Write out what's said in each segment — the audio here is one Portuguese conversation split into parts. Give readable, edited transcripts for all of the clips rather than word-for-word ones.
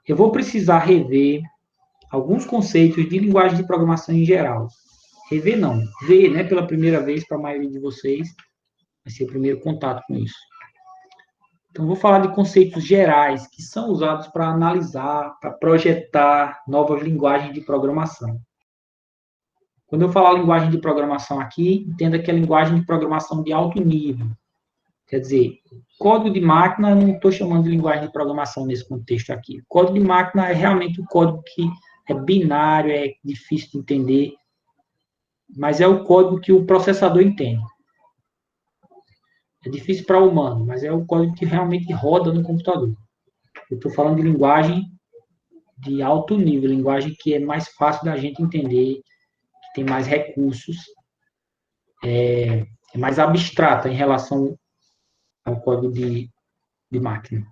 eu vou precisar rever alguns conceitos de linguagem de programação em geral. Rever não, ver, né, pela primeira vez para a maioria de vocês, vai ser o primeiro contato com isso. Então, vou falar de conceitos gerais que são usados para analisar, para projetar novas linguagens de programação. Quando eu falar linguagem de programação aqui, entenda que é linguagem de programação de alto nível. Quer dizer, código de máquina, eu não estou chamando de linguagem de programação nesse contexto aqui. Código de máquina é realmente um código que é binário, é difícil de entender, mas é o código que o processador entende. É difícil para o humano, mas é o código que realmente roda no computador. Eu estou falando de linguagem de alto nível, linguagem que é mais fácil da gente entender, que tem mais recursos, é mais abstrata em relação ao código de máquina.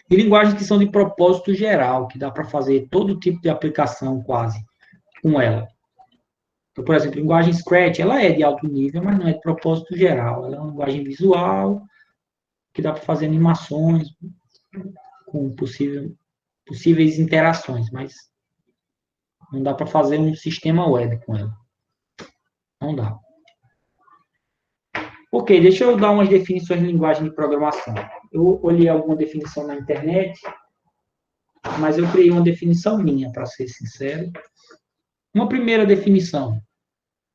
E linguagens que são de propósito geral, que dá para fazer todo tipo de aplicação quase com ela. Então, por exemplo, a linguagem Scratch, ela é de alto nível, mas não é de propósito geral. Ela é uma linguagem visual, que dá para fazer animações com possíveis interações, mas não dá para fazer um sistema web com ela. Não dá. Ok, deixa eu dar umas definições de linguagem de programação. Eu olhei alguma definição na internet, mas eu criei uma definição minha, para ser sincero. Uma primeira definição.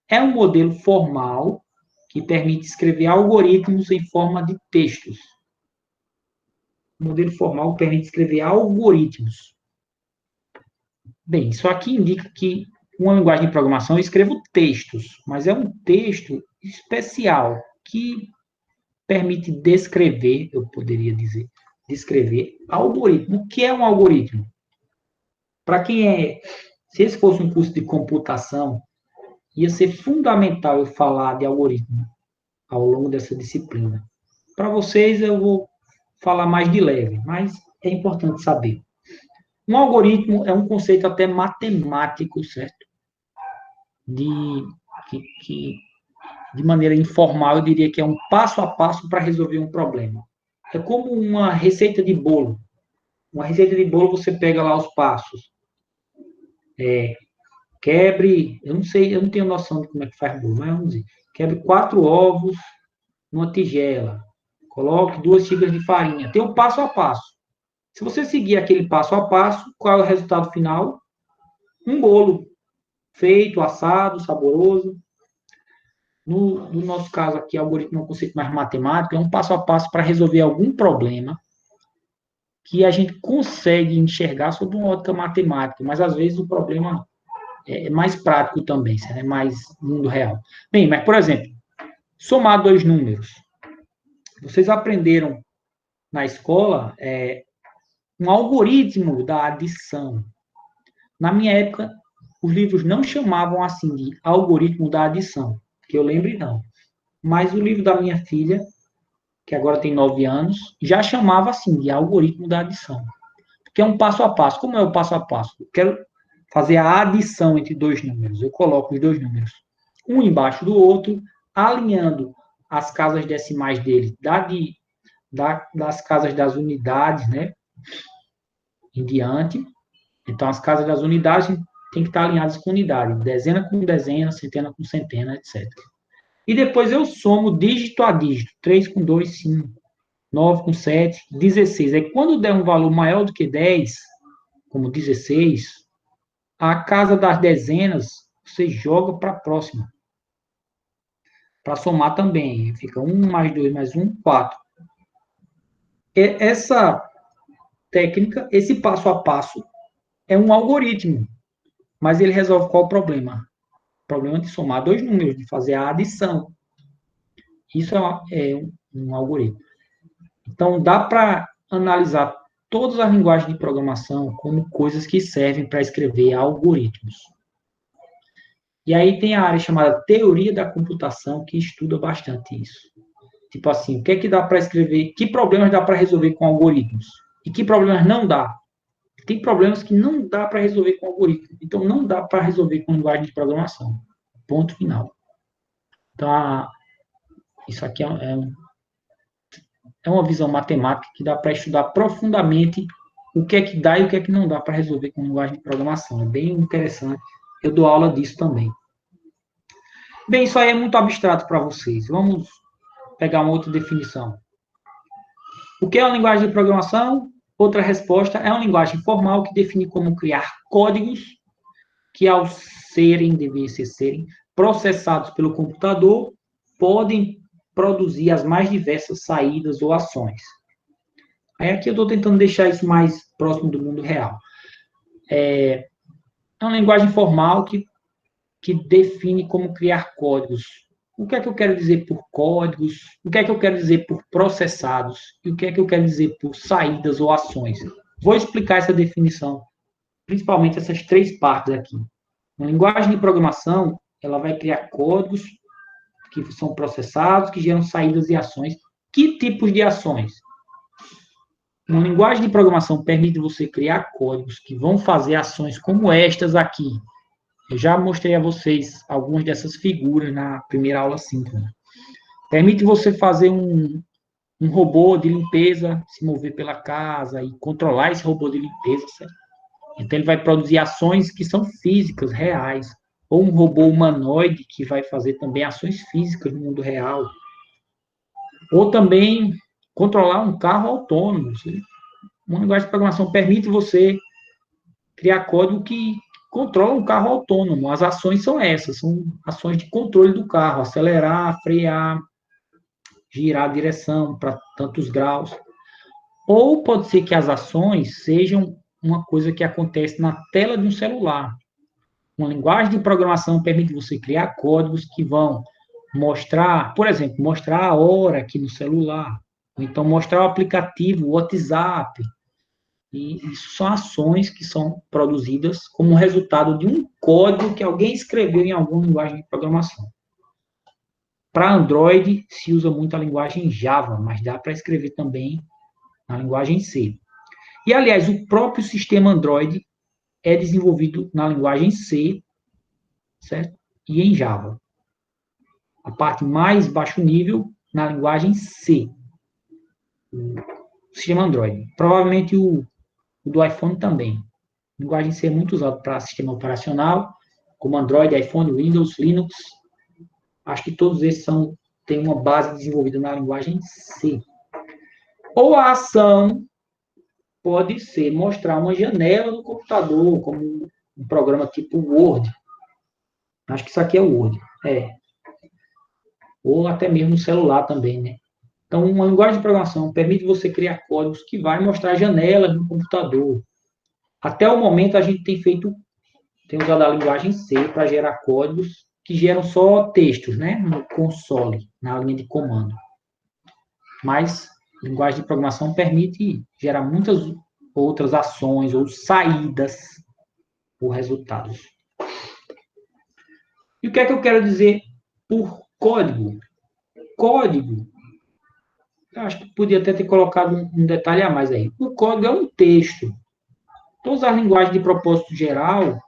É um modelo formal que permite escrever algoritmos em forma de textos. O modelo formal permite escrever algoritmos. Bem, isso aqui indica que uma linguagem de programação eu escrevo textos, mas é um texto especial que permite descrever, eu poderia dizer, descrever algoritmo. O que é um algoritmo? Para quem é, se esse fosse um curso de computação, ia ser fundamental eu falar de algoritmo ao longo dessa disciplina. Para vocês, eu vou falar mais de leve, mas é importante saber. Um algoritmo é um conceito até matemático, certo? De maneira informal, eu diria que é um passo a passo para resolver um problema. É como uma receita de bolo. Uma receita de bolo, você pega lá os passos. Quebre, eu não sei, eu não tenho noção de como é que faz bolo, mas vamos dizer, quebre 4 ovos numa tigela, coloque 2 xícaras de farinha. Tem um passo a passo. Se você seguir aquele passo a passo, qual é o resultado final? Um bolo feito, assado, saboroso. No nosso caso aqui, algoritmo é um conceito mais matemático, é um passo a passo para resolver algum problema que a gente consegue enxergar sob uma ótica matemática, mas às vezes o problema é mais prático também, é mais mundo real. Bem, mas, por exemplo, somar 2 números. Vocês aprenderam na escola um algoritmo da adição. Na minha época, os livros não chamavam assim de algoritmo da adição, que eu lembre não. Mas o livro da minha filha, que agora tem 9 anos, já chamava assim de algoritmo da adição. Que é um passo a passo. Como é o passo a passo? Eu quero fazer a adição entre 2 números. Eu coloco os 2 números, um embaixo do outro, alinhando as casas decimais dele das casas das unidades, né? Em diante. Então, as casas das unidades têm que estar alinhadas com unidade. Dezena com dezena, centena com centena, etc. E depois eu somo dígito a dígito. 3 com 2, 5. 9 com 7, 16. Aí, quando der um valor maior do que 10, como 16, a casa das dezenas, você joga para a próxima. Para somar também. Fica 1 mais 2 mais 1, 4. Essa técnica, esse passo a passo, é um algoritmo. Mas ele resolve qual o problema? O problema de somar 2 números, de fazer a adição. Isso é um algoritmo. Então, dá para analisar todas as linguagens de programação como coisas que servem para escrever algoritmos. E aí tem a área chamada teoria da computação, que estuda bastante isso. Tipo assim, o que é que dá para escrever, que problemas dá para resolver com algoritmos? E que problemas não dá? Tem problemas que não dá para resolver com algoritmo. Então, não dá para resolver com linguagem de programação. Ponto final. Então, isso aqui é uma visão matemática que dá para estudar profundamente o que é que dá e o que é que não dá para resolver com linguagem de programação. É bem interessante. Eu dou aula disso também. Bem, isso aí é muito abstrato para vocês. Vamos pegar uma outra definição. O que é uma linguagem de programação? Outra resposta é uma linguagem formal que define como criar códigos que, ao serem processados pelo computador, podem produzir as mais diversas saídas ou ações. Aí aqui eu estou tentando deixar isso mais próximo do mundo real. É uma linguagem formal que define como criar códigos. O que é que eu quero dizer por códigos? O que é que eu quero dizer por processados? E o que é que eu quero dizer por saídas ou ações? Vou explicar essa definição, principalmente essas três partes aqui. Uma linguagem de programação, ela vai criar códigos que são processados, que geram saídas e ações. Que tipos de ações? Uma linguagem de programação permite você criar códigos que vão fazer ações como estas aqui. Eu já mostrei a vocês algumas dessas figuras na primeira aula síncrona. Permite você fazer um robô de limpeza se mover pela casa e controlar esse robô de limpeza, certo? Então, ele vai produzir ações que são físicas, reais. Ou um robô humanoide que vai fazer também ações físicas no mundo real. Ou também controlar um carro autônomo. Uma linguagem de programação permite você criar código que controla um carro autônomo. As ações são essas, são ações de controle do carro, acelerar, frear, girar a direção para tantos graus. Ou pode ser que as ações sejam uma coisa que acontece na tela de um celular. Uma linguagem de programação permite você criar códigos que vão mostrar, por exemplo, mostrar a hora aqui no celular, ou então mostrar o aplicativo, o WhatsApp. E isso são ações que são produzidas como resultado de um código que alguém escreveu em alguma linguagem de programação. Para Android, se usa muito a linguagem Java, mas dá para escrever também na linguagem C. E, aliás, o próprio sistema Android é desenvolvido na linguagem C, certo? E em Java. A parte mais baixo nível, na linguagem C. O sistema Android. Provavelmente o do iPhone também. A linguagem C é muito usada para sistema operacional, como Android, iPhone, Windows, Linux. Acho que todos esses têm uma base desenvolvida na linguagem C. Ou a ação pode ser mostrar uma janela no computador, como um programa tipo Word. Acho que isso aqui é o Word. Ou até mesmo no celular também, né? Então, uma linguagem de programação permite você criar códigos que vai mostrar janelas no computador. Até o momento, a gente tem usado a linguagem C para gerar códigos que geram só textos, né? No console, na linha de comando. Mas a linguagem de programação permite gerar muitas outras ações ou saídas por resultados. E o que é que eu quero dizer por código? Código, eu acho que podia até ter colocado um detalhe a mais aí. O código é um texto. Todas as linguagens de propósito geral,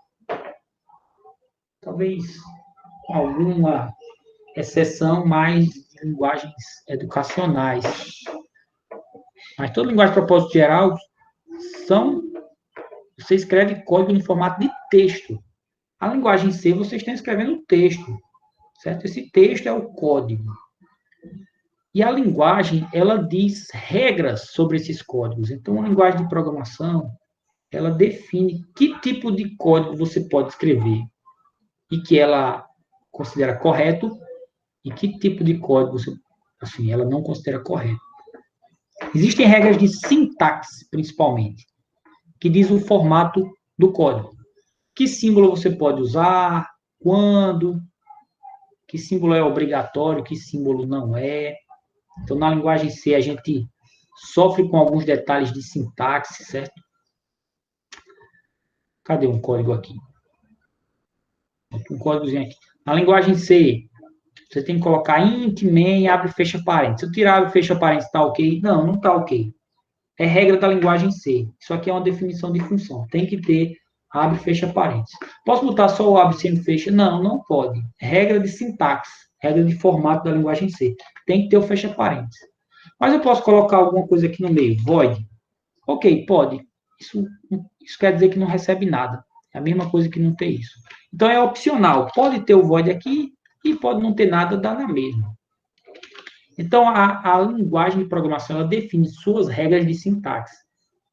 talvez com alguma exceção mais de linguagens educacionais. Mas toda linguagem de propósito geral você escreve código no formato de texto. A linguagem C, você está escrevendo texto, certo? Esse texto é o código. E a linguagem, ela diz regras sobre esses códigos. Então, a linguagem de programação, ela define que tipo de código você pode escrever e que ela considera correto e que tipo de código ela não considera correto. Existem regras de sintaxe, principalmente, que diz o formato do código. Que símbolo você pode usar, quando, que símbolo é obrigatório, que símbolo não é. Então, na linguagem C, a gente sofre com alguns detalhes de sintaxe, certo? Cadê um código aqui? Um códigozinho aqui. Na linguagem C, você tem que colocar int, main, abre e fecha parênteses. Se eu tirar abre e fecha parênteses, está ok? Não, não está ok. É regra da linguagem C. Isso aqui é uma definição de função. Tem que ter abre e fecha parênteses. Posso botar só o abre sem fecha? Não, não pode. Regra de sintaxe, regra de formato da linguagem C. Tem que ter o fecha parênteses. Mas eu posso colocar alguma coisa aqui no meio, void. Ok, pode. isso quer dizer que não recebe nada. É a mesma coisa que não ter isso. Então, é opcional. Pode ter o void aqui e pode não ter nada, dá na mesma. Então, a linguagem de programação, ela define suas regras de sintaxe.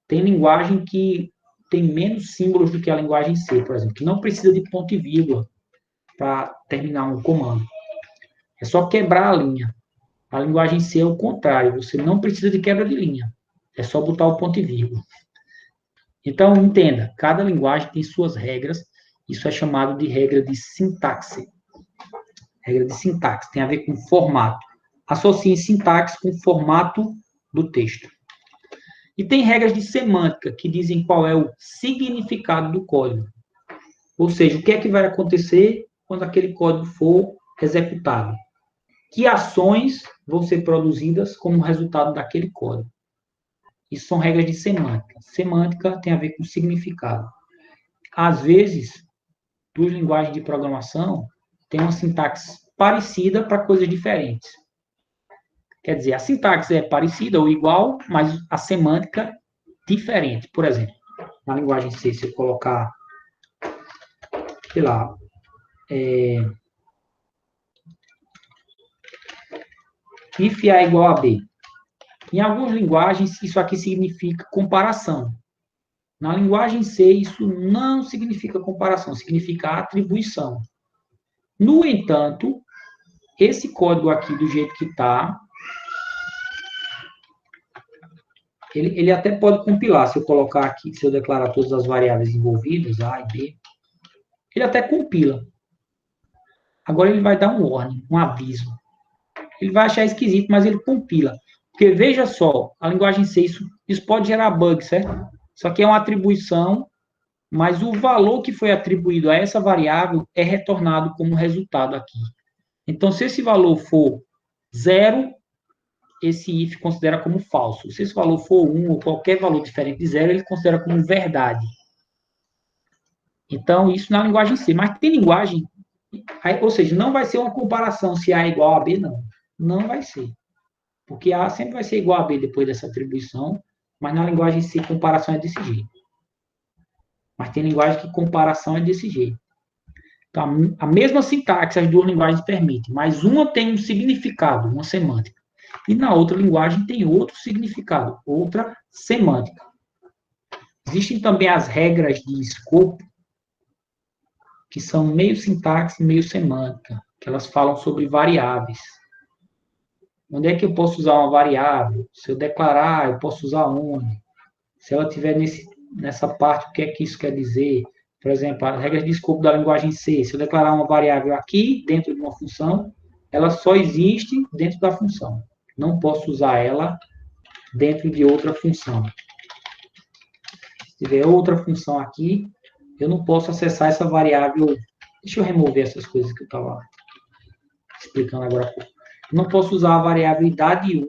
Tem linguagem que tem menos símbolos do que a linguagem C, por exemplo, que não precisa de ponto e vírgula para terminar um comando. É só quebrar a linha. A linguagem C é o contrário, você não precisa de quebra de linha. É só botar o ponto e vírgula. Então, entenda, cada linguagem tem suas regras, isso é chamado de regra de sintaxe. Regra de sintaxe, tem a ver com formato. Associe sintaxe com o formato do texto. E tem regras de semântica, que dizem qual é o significado do código. Ou seja, o que é que vai acontecer quando aquele código for executado. Que ações vão ser produzidas como resultado daquele código. Isso são regras de semântica. Semântica tem a ver com significado. Às vezes, duas linguagens de programação têm uma sintaxe parecida para coisas diferentes. Quer dizer, a sintaxe é parecida ou igual, mas a semântica diferente. Por exemplo, na linguagem C, se eu colocar, sei lá, if A igual a B. Em algumas linguagens, isso aqui significa comparação. Na linguagem C, isso não significa comparação, significa atribuição. No entanto, esse código aqui, do jeito que está, ele até pode compilar. Se eu colocar aqui, se eu declarar todas as variáveis envolvidas, A e B, ele até compila. Agora ele vai dar um warning, um aviso. Ele vai achar esquisito, mas ele compila. Porque veja só, a linguagem C, isso pode gerar bug, certo? Isso aqui é uma atribuição, mas o valor que foi atribuído a essa variável é retornado como resultado aqui. Então, se esse valor for 0, esse if considera como falso. Se esse valor for 1 ou qualquer valor diferente de 0, ele considera como verdade. Então, isso na linguagem C. Mas tem linguagem, ou seja, não vai ser uma comparação se A é igual a B, não. Não vai ser. Porque A sempre vai ser igual a B depois dessa atribuição, mas na linguagem C, comparação é desse jeito. Mas tem linguagem que comparação é desse jeito. Então, a mesma sintaxe as duas linguagens permitem, mas uma tem um significado, uma semântica, e na outra linguagem tem outro significado, outra semântica. Existem também as regras de escopo, que são meio sintaxe, meio semântica, que elas falam sobre variáveis. Onde é que eu posso usar uma variável? Se eu declarar, eu posso usar onde? Se ela estiver nessa parte, o que é que isso quer dizer? Por exemplo, as regras de escopo da linguagem C. Se eu declarar uma variável aqui, dentro de uma função, ela só existe dentro da função. Não posso usar ela dentro de outra função. Se tiver outra função aqui, eu não posso acessar essa variável. Deixa eu remover essas coisas que eu estava explicando agora há pouco. Eu não posso usar a variável idade 1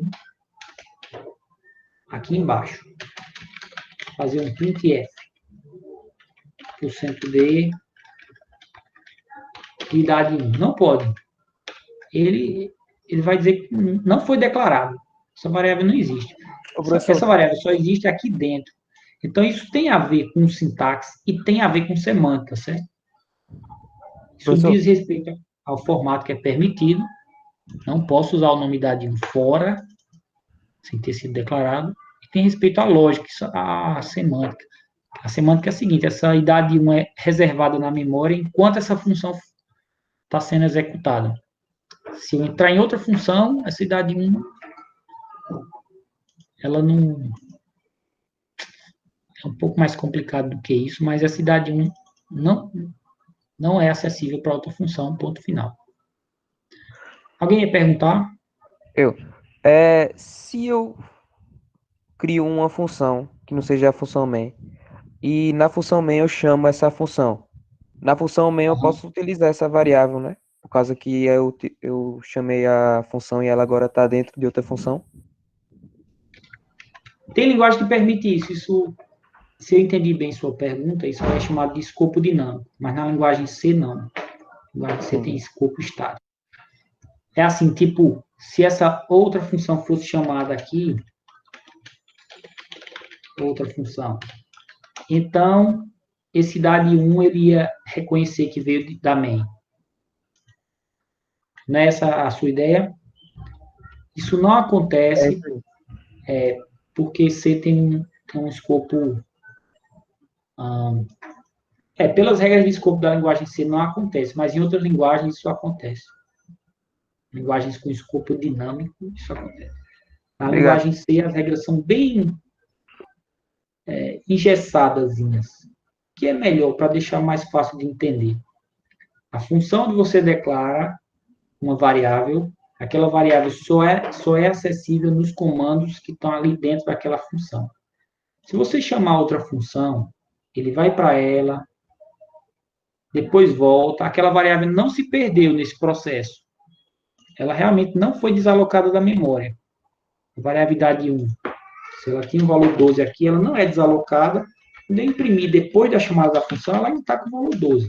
aqui embaixo. Fazer um printf. %d idade 1. Não pode. Ele vai dizer que não foi declarado. Essa variável não existe. Essa variável só existe aqui dentro. Então, isso tem a ver com sintaxe e tem a ver com semântica, certo? Isso diz respeito ao formato que é permitido. Não posso usar o nome idade 1 fora, sem ter sido declarado. E tem respeito à lógica, à semântica. A semântica é a seguinte, essa idade 1 é reservada na memória enquanto essa função está sendo executada. Se eu entrar em outra função, essa idade 1, ela não... É um pouco mais complicado do que isso, mas essa idade 1 não é acessível para outra função, ponto final. Alguém ia perguntar? Se eu crio uma função que não seja a função main, e na função main eu chamo essa função. Na função main eu posso utilizar essa variável, né? Por causa que eu chamei a função e ela agora está dentro de outra função. Tem linguagem que permite isso. Se eu entendi bem sua pergunta, isso é chamado de escopo dinâmico. Mas na linguagem C, não. Na linguagem C tem escopo estático. É assim, tipo, se essa outra função fosse chamada aqui, outra função, Então, esse idade1 ele ia reconhecer que veio da main. Não é essa a sua ideia? Isso não É acontece isso aí. porque C tem um escopo... pelas regras de escopo da linguagem C não acontece, mas em outras linguagens isso acontece. Linguagens com escopo dinâmico, isso acontece. Na Obrigado. linguagem C, as regras são bem engessadazinhas, que é melhor para deixar mais fácil de entender. A função que você declara uma variável, aquela variável só é acessível nos comandos que estão ali dentro daquela função. Se você chamar outra função, ele vai para ela, depois volta, aquela variável não se perdeu nesse processo. Ela realmente não foi desalocada da memória. A variabilidade 1, se ela tinha o valor 12 aqui, ela não é desalocada. Quando eu imprimir depois da chamada da função, ela ainda está com o valor 12.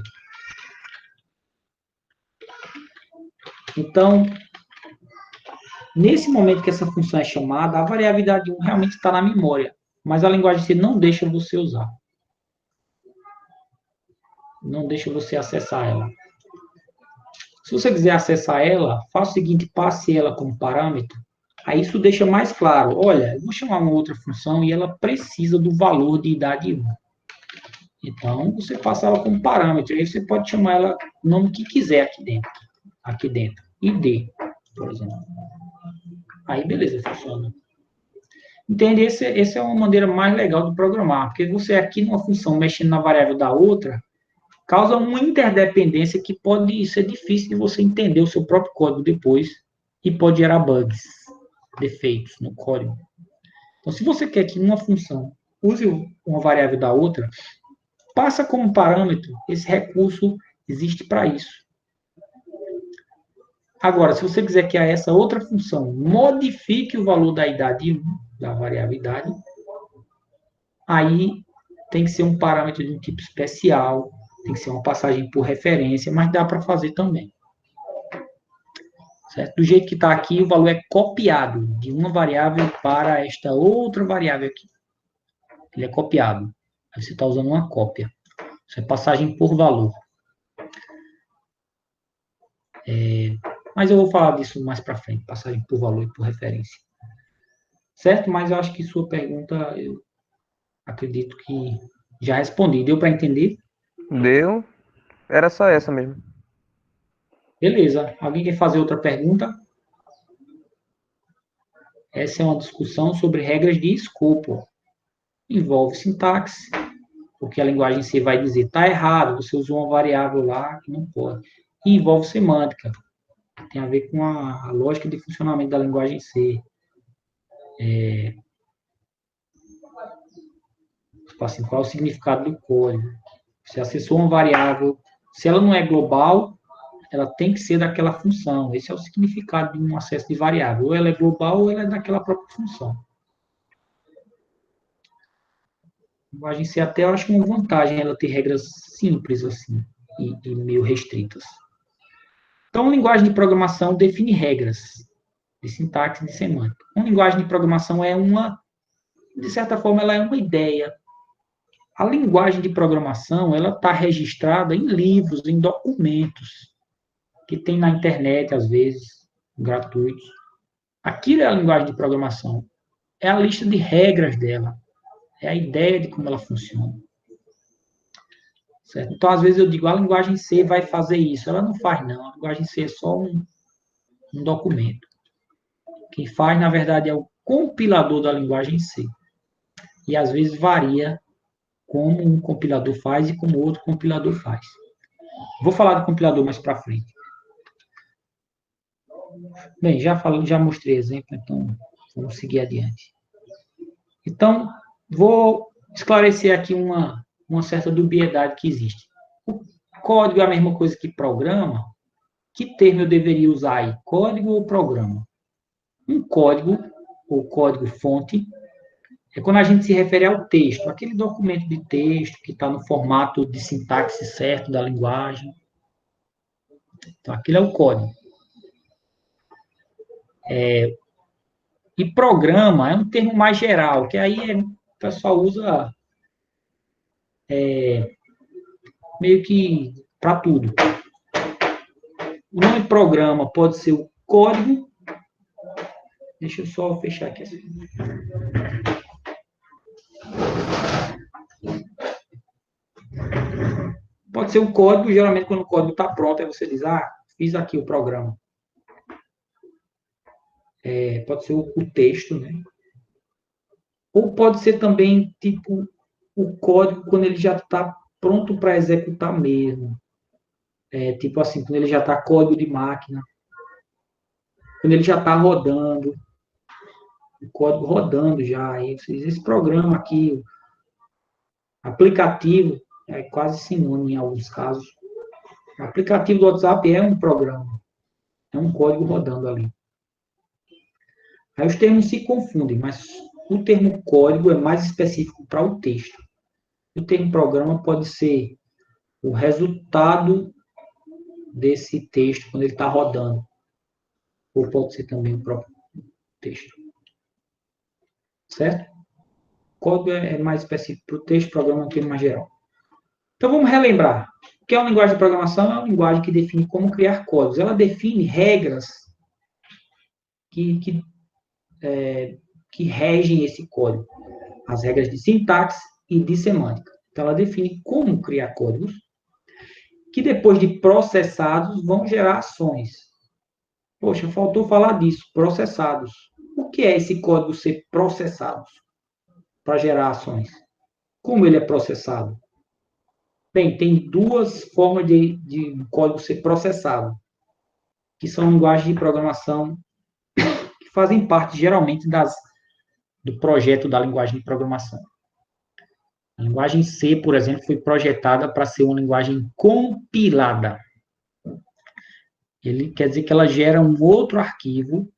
Então, nesse momento que essa função é chamada, a variabilidade 1 realmente está na memória, mas a linguagem C não deixa você usar. Não deixa você acessar ela. Se você quiser acessar ela, faça o seguinte, passe ela como parâmetro. Aí isso deixa mais claro. Olha, eu vou chamar uma outra função e ela precisa do valor de idade 1. Então, você passa ela como parâmetro. Aí você pode chamar ela o nome que quiser aqui dentro. Aqui dentro. ID, por exemplo. Aí, beleza, funciona. Entende? Essa é uma maneira mais legal de programar. Porque você aqui numa função mexendo na variável da outra, causa uma interdependência que pode ser difícil de você entender o seu próprio código depois e pode gerar bugs, defeitos no código. Então, se você quer que uma função use uma variável da outra, passa como parâmetro, esse recurso existe para isso. Agora, se você quiser que essa outra função modifique o valor da idade 1, da variável idade, aí tem que ser um parâmetro de um tipo especial, tem que ser uma passagem por referência, mas dá para fazer também. Certo? Do jeito que está aqui, o valor é copiado de uma variável para esta outra variável aqui. Ele é copiado. Aí você está usando uma cópia. Isso é passagem por valor. Mas eu vou falar disso mais para frente, passagem por valor e por referência. Certo? Mas eu acho que sua pergunta, eu acredito que já respondi. Deu para entender? Deu. Era só essa mesmo. Beleza. Alguém quer fazer outra pergunta? Essa é uma discussão sobre regras de escopo. Envolve sintaxe, porque a linguagem C vai dizer está errado, você usou uma variável lá que não pode. E envolve semântica, tem a ver com a lógica de funcionamento da linguagem C. Assim, qual é o significado do código? Você acessou uma variável, se ela não é global, ela tem que ser daquela função. Esse é o significado de um acesso de variável. Ou ela é global ou ela é daquela própria função. A linguagem C até eu acho uma vantagem ela ter regras simples assim e meio restritas. Então, a linguagem de programação define regras de sintaxe e de semântica. Uma linguagem de programação é de certa forma, ela é uma ideia. A linguagem de programação, ela está registrada em livros, em documentos, que tem na internet, às vezes, gratuitos. Aquilo é a linguagem de programação. É a lista de regras dela. É a ideia de como ela funciona. Certo? Então, às vezes eu digo, a linguagem C vai fazer isso. Ela não faz, não. A linguagem C é só um documento. Quem faz, na verdade, é o compilador da linguagem C. E, às vezes, varia como um compilador faz e como outro compilador faz. Vou falar do compilador mais para frente. Bem, já mostrei exemplo, então vamos seguir adiante. Então, vou esclarecer aqui uma certa dubiedade que existe. O código é a mesma coisa que programa? Que termo eu deveria usar aí? Código ou programa? Um código, ou código-fonte, é quando a gente se refere ao texto, aquele documento de texto que está no formato de sintaxe certo da linguagem. Então, aquilo é o código. E programa é um termo mais geral, que aí o pessoal usa meio que para tudo. O nome programa pode ser o código. Deixa eu só fechar aqui assim. Pode ser o código, geralmente quando o código está pronto, aí você diz, fiz aqui o programa. Pode ser o texto, né? Ou pode ser também, tipo, o código quando ele já está pronto para executar mesmo. Tipo assim, quando ele já está código de máquina. Quando ele já está rodando. O código rodando já. Aí você diz, esse programa aqui, aplicativo, é quase sinônimo em alguns casos. O aplicativo do WhatsApp é um programa. É um código rodando ali. Aí os termos se confundem, mas o termo código é mais específico para o texto. O termo programa pode ser o resultado desse texto quando ele está rodando. Ou pode ser também o próprio texto. Certo? Código é mais específico para o texto, programa é um termo mais geral. Então vamos relembrar. O que é uma linguagem de programação? É uma linguagem que define como criar códigos. Ela define regras que regem esse código. As regras de sintaxe e de semântica. Então ela define como criar códigos que depois de processados vão gerar ações. Poxa, faltou falar disso, processados. O que é esse código ser processado para gerar ações? Como ele é processado? Bem, tem duas formas de código ser processado, que são linguagens de programação que fazem parte, geralmente, do projeto da linguagem de programação. A linguagem C, por exemplo, foi projetada para ser uma linguagem compilada. Ele quer dizer que ela gera um outro arquivo,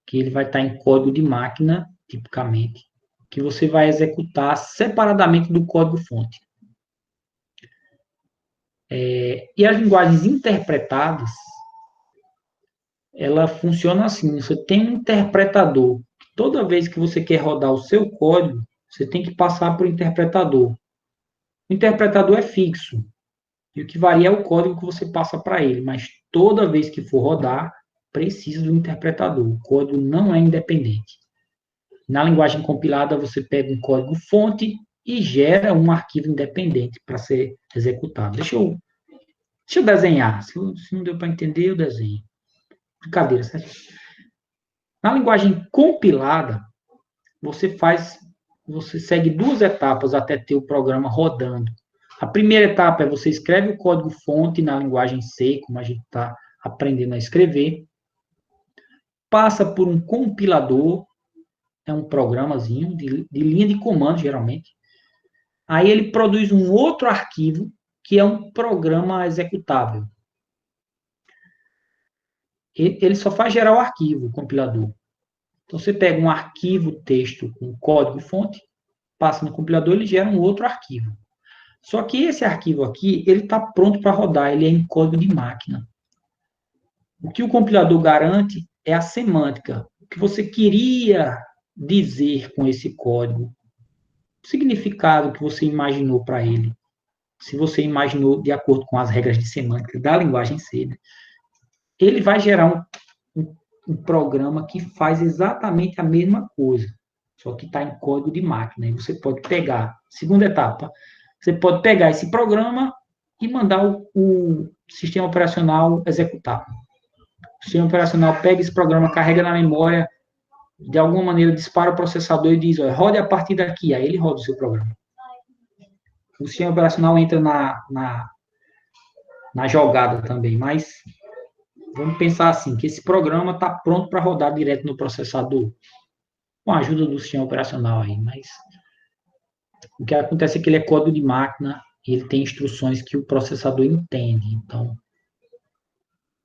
que ele vai estar em código de máquina, tipicamente, que você vai executar separadamente do código-fonte. E as linguagens interpretadas, ela funciona assim, você tem um interpretador. Toda vez que você quer rodar o seu código, você tem que passar por interpretador. O interpretador é fixo, e o que varia é o código que você passa para ele, mas toda vez que for rodar, precisa do interpretador. O código não é independente. Na linguagem compilada, você pega um código-fonte e gera um arquivo independente para ser executado. Deixa eu desenhar. Se não deu para entender, eu desenho. Brincadeira, certo? Na linguagem compilada, você segue duas etapas até ter o programa rodando. A primeira etapa é você escreve o código-fonte na linguagem C, como a gente está aprendendo a escrever, passa por um compilador, é um programazinho de linha de comando, geralmente. Aí ele produz um outro arquivo, que é um programa executável. Ele só faz gerar o arquivo, o compilador. Então, você pega um arquivo texto com código-fonte, passa no compilador, ele gera um outro arquivo. Só que esse arquivo aqui, ele está pronto para rodar, ele é em código de máquina. O que o compilador garante é a semântica. O que você queria dizer com esse código, o significado que você imaginou para ele. Se você imaginou de acordo com as regras de semântica da linguagem C, né? Ele vai gerar um programa que faz exatamente a mesma coisa, só que está em código de máquina. E você pode pegar, segunda etapa, você pode pegar esse programa e mandar o sistema operacional executar. O sistema operacional pega esse programa, carrega na memória, de alguma maneira dispara o processador e diz, rode a partir daqui, aí ele roda o seu programa. O sistema operacional entra na jogada também, mas vamos pensar assim, que esse programa está pronto para rodar direto no processador, com a ajuda do sistema operacional aí, mas o que acontece é que ele é código de máquina e ele tem instruções que o processador entende. Então,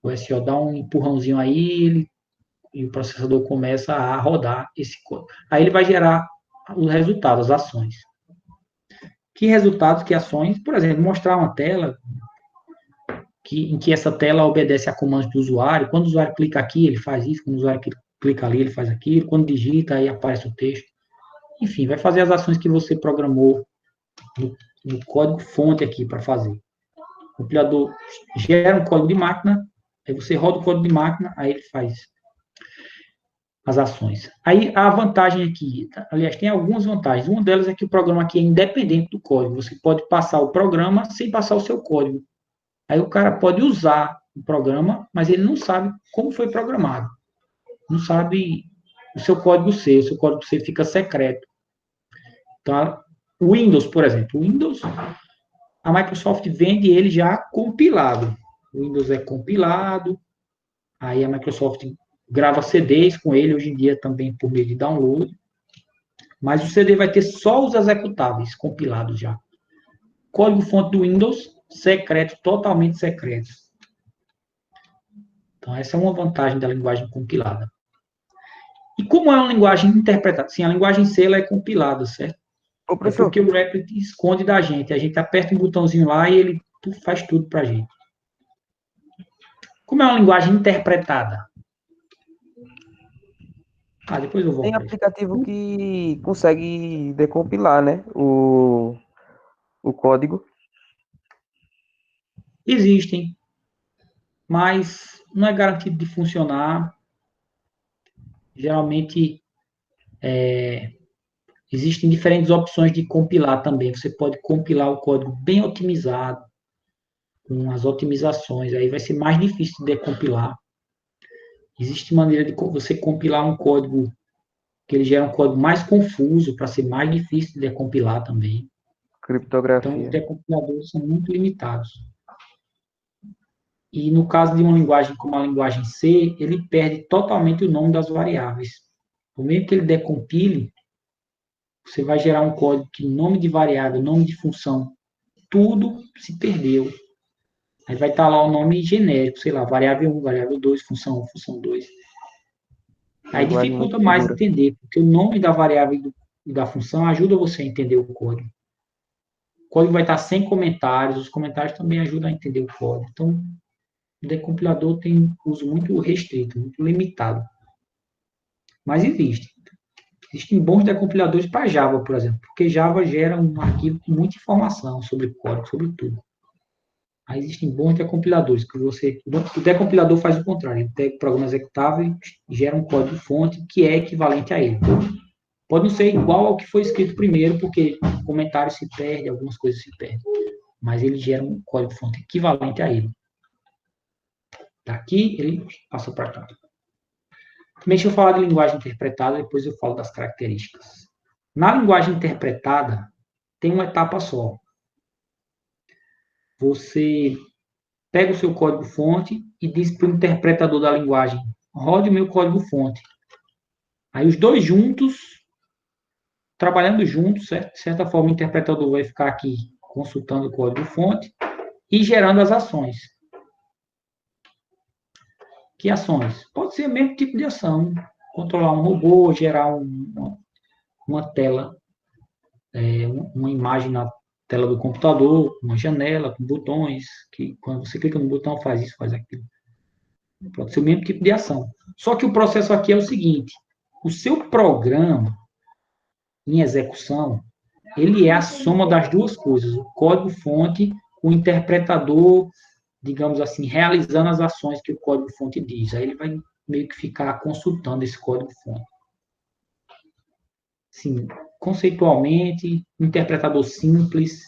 o SO dá um empurrãozinho aí e o processador começa a rodar esse código. Aí ele vai gerar os resultados, as ações. Que resultados, que ações? Por exemplo, mostrar uma tela em que essa tela obedece a comandos do usuário. Quando o usuário clica aqui, ele faz isso. Quando o usuário clica ali, ele faz aquilo. Quando digita, aí aparece o texto. Enfim, vai fazer as ações que você programou no código-fonte aqui para fazer. O compilador gera um código de máquina, aí você roda o código de máquina, aí ele faz as ações. Aí a vantagem aqui, aliás, tem algumas vantagens. Uma delas é que o programa aqui é independente do código. Você pode passar o programa sem passar o seu código. Aí o cara pode usar o programa, mas ele não sabe como foi programado. Não sabe o seu código C. O seu código C fica secreto. Então, o Windows, por exemplo. O Windows, a Microsoft vende ele já compilado. O Windows é compilado, aí a Microsoft grava CDs com ele, hoje em dia também por meio de download. Mas o CD vai ter só os executáveis compilados já. Código-fonte do Windows, secreto, totalmente secreto. Então, essa é uma vantagem da linguagem compilada. E como é uma linguagem interpretada? Sim, a linguagem C ela é compilada, certo? Ô, É professor, porque o Replit esconde da gente. A gente aperta um botãozinho lá e ele faz tudo para a gente. Como é uma linguagem interpretada? Depois eu volto tem para isso. aplicativo que consegue decompilar, né? O código. Existem, mas não é garantido de funcionar. Geralmente, existem diferentes opções de compilar também. Você pode compilar o código bem otimizado, com as otimizações, aí vai ser mais difícil de decompilar. Existe maneira de você compilar um código que ele gera um código mais confuso, para ser mais difícil de decompilar também. Então, os Criptografia. decompiladores são muito limitados. E no caso de uma linguagem como a linguagem C, ele perde totalmente o nome das variáveis. Por meio que ele decompile, você vai gerar um código que nome de variável, nome de função, tudo se perdeu. Aí vai estar lá o nome genérico, sei lá, variável 1, variável 2, função 1, função 2. Aí Linguagem muito dificulta mais segura. entender, porque o nome da variável e da função ajuda você a entender o código. O código vai estar sem comentários, os comentários também ajudam a entender o código. Então, o decompilador tem uso muito restrito, muito limitado. Mas existe. Existem bons decompiladores para Java, por exemplo, porque Java gera um arquivo com muita informação sobre código, sobre tudo. Aí existem bons decompiladores, que o decompilador faz o contrário, ele pega o programa executável e gera um código-fonte que é equivalente a ele. Pode não ser igual ao que foi escrito primeiro, porque comentários se perdem, algumas coisas se perdem, mas ele gera um código-fonte equivalente a ele. Daqui, ele passa para cá. Também deixa eu falar de linguagem interpretada, depois eu falo das características. Na linguagem interpretada, tem uma etapa só. Você pega o seu código-fonte e diz para o interpretador da linguagem, rode o meu código-fonte. Aí os dois juntos, trabalhando juntos, certo? De certa forma, o interpretador vai ficar aqui consultando o código-fonte e gerando as ações. Que ações? Pode ser o mesmo tipo de ação. Controlar um robô, gerar uma tela, uma imagem na tela do computador, uma janela com botões, que quando você clica no botão faz isso, faz aquilo. Pode ser o mesmo tipo de ação. Só que o processo aqui é o seguinte, o seu programa em execução, ele é a soma das duas coisas, o código-fonte, o interpretador, digamos assim, realizando as ações que o código-fonte diz. Aí ele vai meio que ficar consultando esse código-fonte. Sim, conceitualmente, um interpretador simples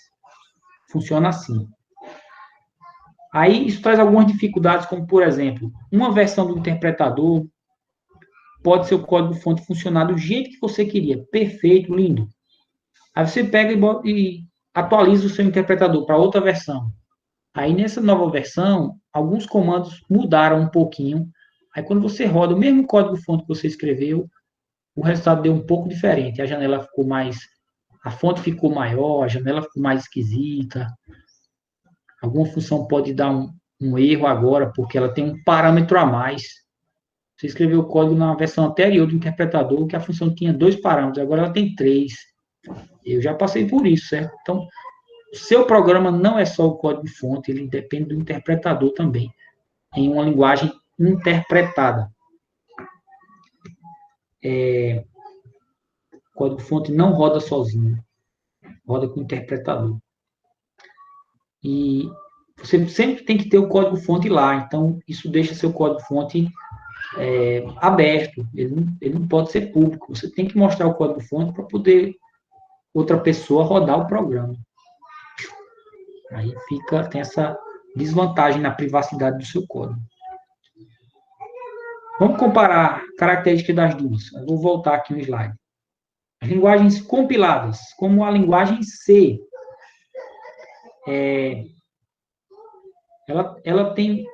funciona assim. Aí isso traz algumas dificuldades, como por exemplo, uma versão do interpretador pode ser o código-fonte funcionar do jeito que você queria, perfeito, lindo. Aí você pega e atualiza o seu interpretador para outra versão. Aí nessa nova versão, alguns comandos mudaram um pouquinho. Aí quando você roda o mesmo código-fonte que você escreveu, o resultado deu um pouco diferente. A janela ficou mais. A fonte ficou maior, a janela ficou mais esquisita. Alguma função pode dar um erro agora, porque ela tem um parâmetro a mais. Você escreveu o código na versão anterior do interpretador, que a função tinha 2 parâmetros, agora ela tem 3. Eu já passei por isso, certo? Então, o seu programa não é só o código-fonte, ele depende do interpretador também, em uma linguagem interpretada. O código-fonte não roda sozinho, roda com o interpretador. E você sempre tem que ter o código-fonte lá. Então, isso deixa seu código-fonte aberto. Ele não pode ser público. Você tem que mostrar o código-fonte para poder outra pessoa rodar o programa. Aí tem essa desvantagem na privacidade do seu código. Vamos comparar características das duas. Eu vou voltar aqui no slide. As linguagens compiladas, como a linguagem C, ela tem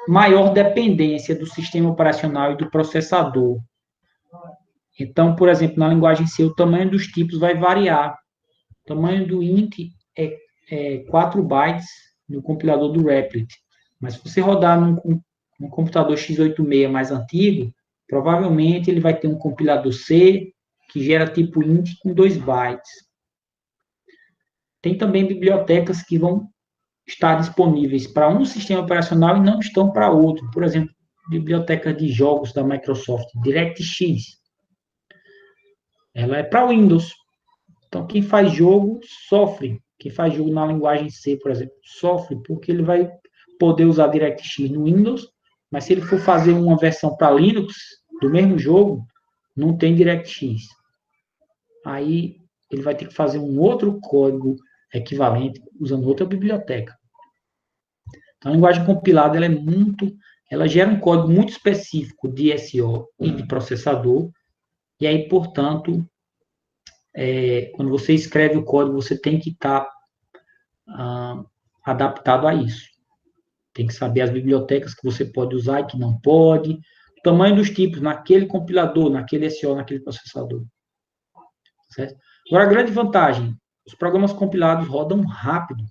maior dependência do sistema operacional e do processador. Então, por exemplo, na linguagem C, o tamanho dos tipos vai variar. O tamanho do int é 4 bytes no compilador do Replit. Mas se você rodar num computador x86 mais antigo, provavelmente ele vai ter um compilador C que gera tipo int com 2 bytes. Tem também bibliotecas que vão estar disponíveis para um sistema operacional e não estão para outro. Por exemplo, biblioteca de jogos da Microsoft, DirectX. Ela é para Windows. Então, quem faz jogo sofre. Quem faz jogo na linguagem C, por exemplo, sofre, porque ele vai poder usar DirectX no Windows, mas se ele for fazer uma versão para Linux do mesmo jogo, não tem DirectX. Aí ele vai ter que fazer um outro código equivalente usando outra biblioteca. Então, a linguagem compilada ela gera um código muito específico de SO e de processador, e aí, portanto, quando você escreve o código, você tem que estar adaptado a isso. Tem que saber as bibliotecas que você pode usar e que não pode, o tamanho dos tipos naquele compilador, naquele SO, naquele processador. Certo? Agora, a grande vantagem, os programas compilados rodam rápido,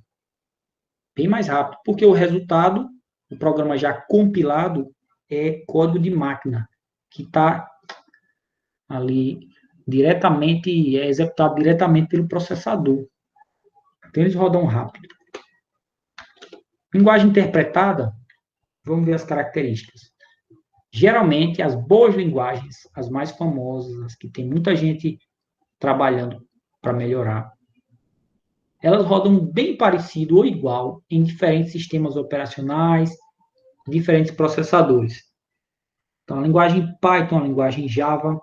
bem mais rápido, porque o resultado do programa já compilado é código de máquina, que está ali diretamente, é executado diretamente pelo processador. Então, eles rodam rápido. Linguagem interpretada, vamos ver as características. Geralmente, as boas linguagens, as mais famosas, as que tem muita gente trabalhando para melhorar, elas rodam bem parecido ou igual em diferentes sistemas operacionais, diferentes processadores. Então, a linguagem Python, a linguagem Java.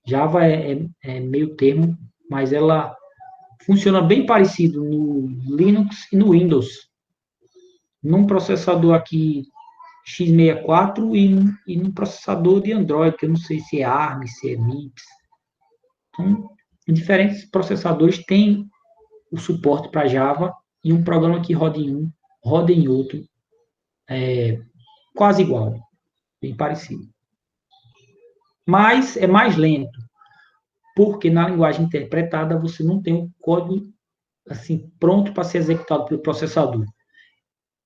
Java é meio termo, mas ela funciona bem parecido no Linux e no Windows. Num processador aqui x64 e num processador de Android, que eu não sei se é ARM, se é MIPS. Então, diferentes processadores têm o suporte para Java e um programa que roda em um, roda em outro, quase igual, bem parecido. Mas é mais lento, porque na linguagem interpretada você não tem o código assim pronto para ser executado pelo processador.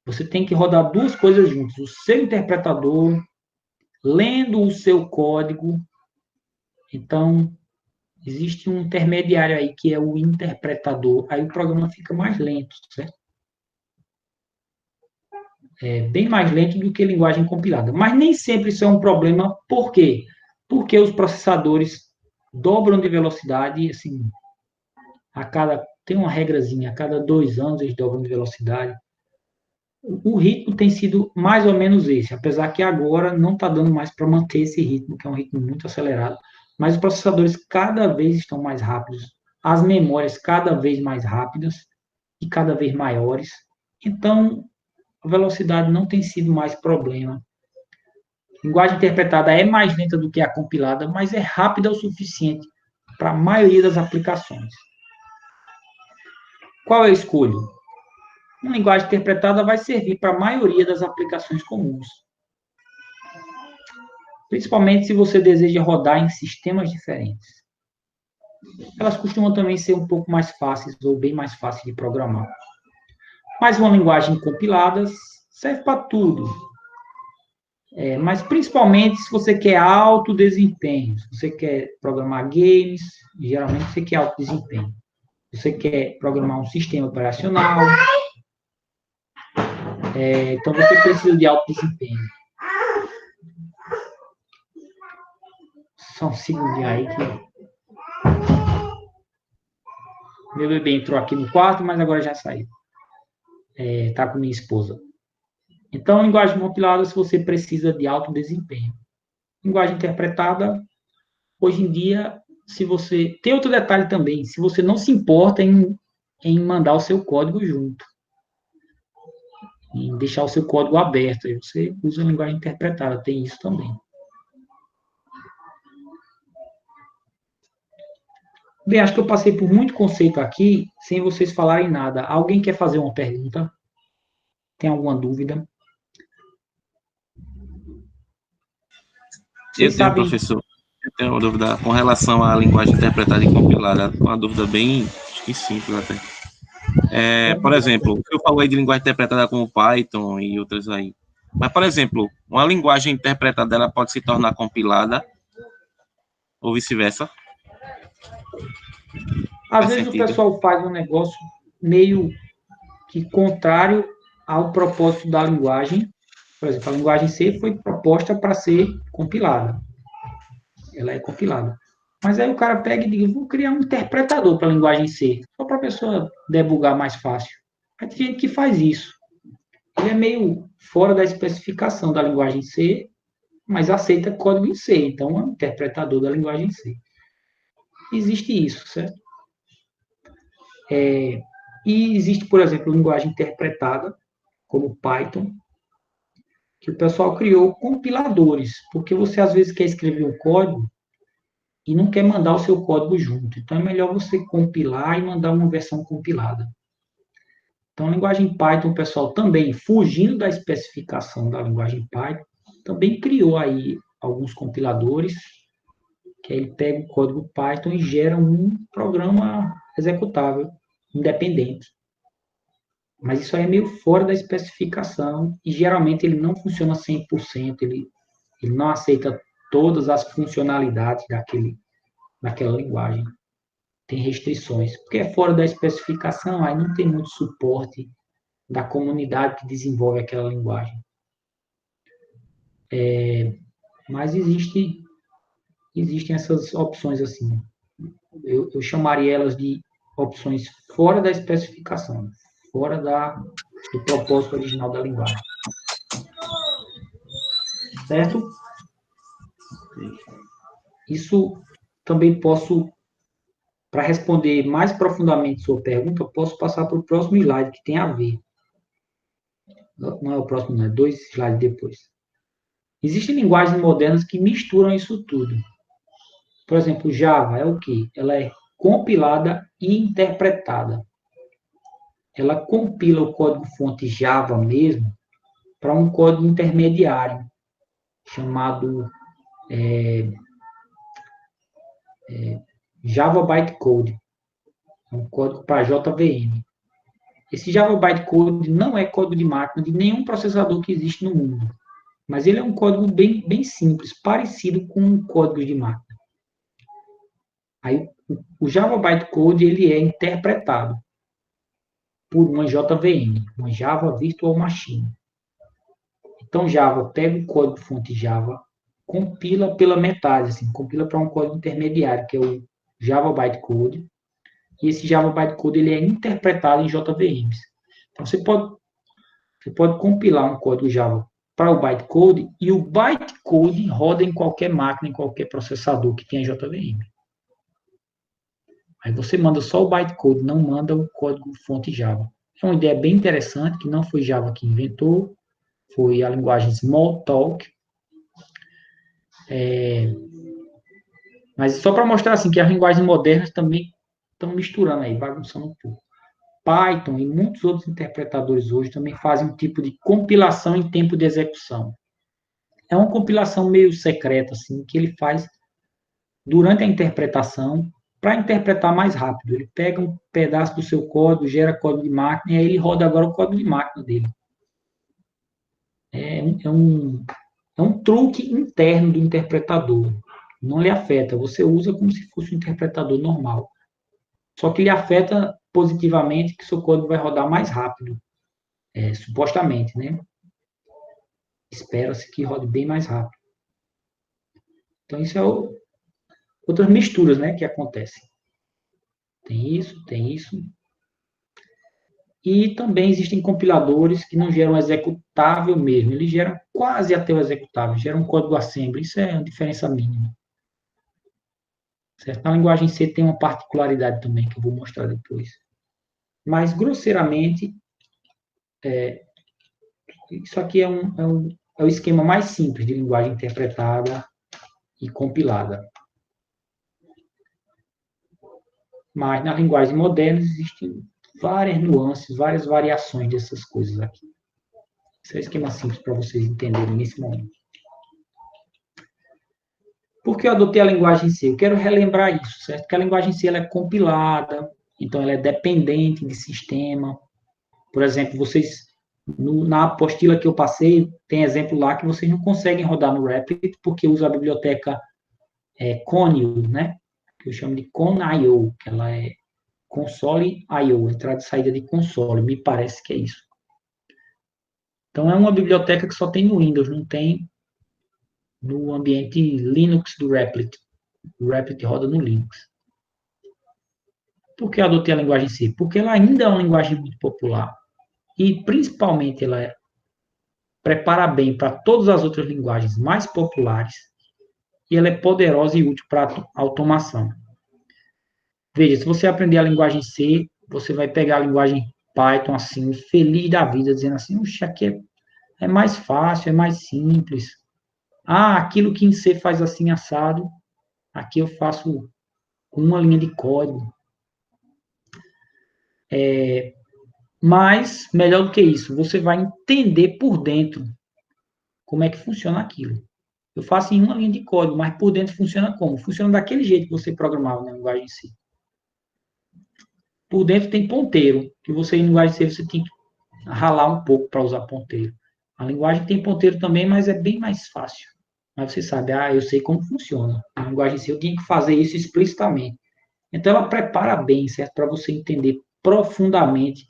Você tem que rodar duas coisas juntas: o seu interpretador lendo o seu código. Então, existe um intermediário aí que é o interpretador. Aí o programa fica mais lento, certo? É bem mais lento do que linguagem compilada. Mas nem sempre isso é um problema. Por quê? Porque os processadores dobram de velocidade, assim, tem uma regrazinha, a cada 2 anos eles dobram de velocidade. O ritmo tem sido mais ou menos esse, apesar que agora não está dando mais para manter esse ritmo, que é um ritmo muito acelerado, mas os processadores cada vez estão mais rápidos, as memórias cada vez mais rápidas e cada vez maiores, então a velocidade não tem sido mais problema. A linguagem interpretada é mais lenta do que a compilada, mas é rápida o suficiente para a maioria das aplicações. Qual eu escolho? Uma linguagem interpretada vai servir para a maioria das aplicações comuns. Principalmente se você deseja rodar em sistemas diferentes. Elas costumam também ser um pouco mais fáceis ou bem mais fáceis de programar. Mas uma linguagem compilada serve para tudo. Mas principalmente se você quer alto desempenho. Se você quer programar games, geralmente você quer alto desempenho. Se você quer programar um sistema operacional, então você precisa de alto desempenho. Só um segundinho aí que meu bebê entrou aqui no quarto, mas agora já saiu. tá com minha esposa. Então, linguagem compilada, se você precisa de alto desempenho. Linguagem interpretada, hoje em dia, se você... Tem outro detalhe também, se você não se importa em mandar o seu código junto, em deixar o seu código aberto, aí você usa a linguagem interpretada, tem isso também. Bem, acho que eu passei por muito conceito aqui, sem vocês falarem nada. Alguém quer fazer uma pergunta? Tem alguma dúvida? Eu Vocês tenho, sabem... professor, eu tenho uma dúvida com relação à linguagem interpretada e compilada, uma dúvida bem, acho que simples até. Por exemplo, o que eu falei de linguagem interpretada como Python e outras aí. Mas, por exemplo, uma linguagem interpretada ela pode se tornar compilada ou vice-versa? Às Faz vezes o sentido? pessoal faz um negócio meio que contrário ao propósito da linguagem. Por exemplo, a linguagem C foi proposta para ser compilada. Ela é compilada. Mas aí o cara pega e diz, vou criar um interpretador para a linguagem C, só para a pessoa debugar mais fácil. Aí tem gente que faz isso. Ele é meio fora da especificação da linguagem C, mas aceita código em C. Então, é um interpretador da linguagem C. Existe isso, certo? E existe, por exemplo, linguagem interpretada, como Python, que o pessoal criou compiladores, porque você às vezes quer escrever um código e não quer mandar o seu código junto. Então é melhor você compilar e mandar uma versão compilada. Então a linguagem Python, o pessoal também, fugindo da especificação da linguagem Python, também criou aí alguns compiladores, que aí ele pega o código Python e gera um programa executável, independente. Mas isso aí é meio fora da especificação e geralmente ele não funciona 100%, ele não aceita todas as funcionalidades daquela linguagem. Tem restrições, porque é fora da especificação, aí não tem muito suporte da comunidade que desenvolve aquela linguagem. Mas existem essas opções assim. Eu chamaria elas de opções fora da especificação, fora do propósito original da linguagem. Certo? Isso também posso, para responder mais profundamente sua pergunta, eu posso passar para o próximo slide, que tem a ver. Não é o próximo, não, é 2 slides depois. Existem linguagens modernas que misturam isso tudo. Por exemplo, Java é o quê? Ela é compilada e interpretada. Ela compila o código-fonte Java mesmo para um código intermediário, chamado Java Bytecode. É um código para JVM. Esse Java Bytecode não é código de máquina de nenhum processador que existe no mundo, mas ele é um código bem simples, parecido com códigos de máquina. Aí, o Java Bytecode ele é interpretado por uma JVM, uma Java Virtual Machine. Então, Java pega o código-fonte Java, compila pela metade, assim, compila para um código intermediário, que é o Java Bytecode, e esse Java Bytecode ele é interpretado em JVMs. Então, você pode compilar um código Java para o bytecode e o bytecode roda em qualquer máquina, em qualquer processador que tenha JVM. Aí você manda só o bytecode, não manda o código fonte Java. É uma ideia bem interessante, que não foi Java que inventou, foi a linguagem Smalltalk. Mas só para mostrar assim que as linguagens modernas também estão misturando aí, bagunçando um pouco. Python e muitos outros interpretadores hoje também fazem um tipo de compilação em tempo de execução. É uma compilação meio secreta, assim, que ele faz durante a interpretação para interpretar mais rápido. Ele pega um pedaço do seu código, gera código de máquina, e aí ele roda agora o código de máquina dele. É um truque interno do interpretador. Não lhe afeta, você usa como se fosse um interpretador normal. Só que lhe afeta positivamente que seu código vai rodar mais rápido, supostamente, né? Espera-se que rode bem mais rápido. Então, isso é outras misturas, né, que acontecem. Tem isso, tem isso. E também existem compiladores que não geram executável mesmo, eles geram quase até o executável, geram um código assembly, isso é uma diferença mínima. Certo? Na linguagem C tem uma particularidade também, que eu vou mostrar depois. Mas, grosseiramente, isso aqui é o esquema mais simples de linguagem interpretada e compilada. Mas, na linguagem moderna, existem várias nuances, várias variações dessas coisas aqui. Esse é o esquema simples para vocês entenderem nesse momento. Por que eu adotei a linguagem C? Eu quero relembrar isso, certo? Porque a linguagem C ela é compilada, então ela é dependente de sistema. Por exemplo, vocês, na apostila que eu passei, tem exemplo lá que vocês não conseguem rodar no Replit porque usa a biblioteca Conio, né? Que eu chamo de Con.io, que ela é console.io, entrada e saída de console, me parece que é isso. Então, é uma biblioteca que só tem no Windows, não tem no ambiente Linux do Replit. O Replit roda no Linux. Por que eu adotei a linguagem C? Porque ela ainda é uma linguagem muito popular. E, principalmente, ela prepara bem para todas as outras linguagens mais populares. E ela é poderosa e útil para automação. Veja, se você aprender a linguagem C, você vai pegar a linguagem Python assim, feliz da vida, dizendo assim, "Oxe, aqui é mais fácil, é mais simples. Ah, aquilo que em C faz assim assado, aqui eu faço com uma linha de código." Mas, melhor do que isso, você vai entender por dentro como é que funciona aquilo. Eu faço em uma linha de código, mas por dentro funciona como? Funciona daquele jeito que você programava na linguagem C. Por dentro tem ponteiro, que você em linguagem C você tem que ralar um pouco para usar ponteiro. A linguagem tem ponteiro também, mas é bem mais fácil. Mas você sabe, eu sei como funciona. Na linguagem C eu tenho que fazer isso explicitamente. Então ela prepara bem, certo? Para você entender profundamente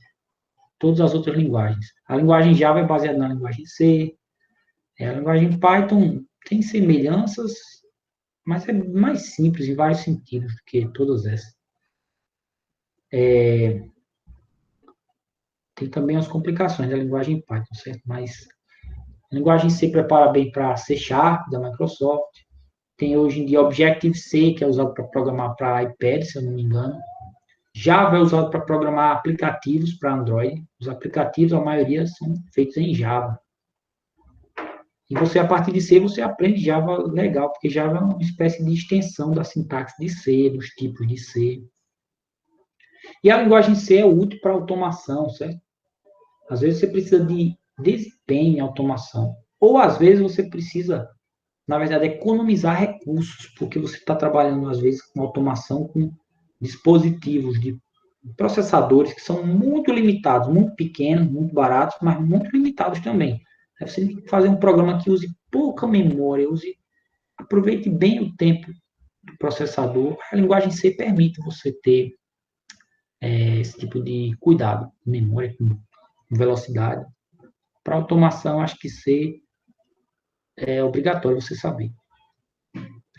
todas as outras linguagens. A linguagem Java é baseada na linguagem C. A linguagem Python tem semelhanças, mas é mais simples em vários sentidos do que todas essas. Tem também as complicações da linguagem Python, certo? Mas a linguagem C prepara bem para C Sharp, da Microsoft. Tem hoje em dia Objective-C, que é usado para programar para iPad, se eu não me engano. Java é usado para programar aplicativos para Android. Os aplicativos, a maioria, são feitos em Java. E você, a partir de C, você aprende Java legal, porque Java é uma espécie de extensão da sintaxe de C, dos tipos de C. E a linguagem C é útil para automação, certo? Às vezes você precisa de desempenho em automação. Ou às vezes você precisa, na verdade, economizar recursos, porque você está trabalhando, às vezes, com automação com dispositivos de processadores que são muito limitados, muito pequenos, muito baratos, mas muito limitados também. Aí você tem que fazer um programa que use pouca memória, aproveite bem o tempo do processador. A linguagem C permite você ter esse tipo de cuidado, memória com velocidade. Para automação, acho que C é obrigatório você saber.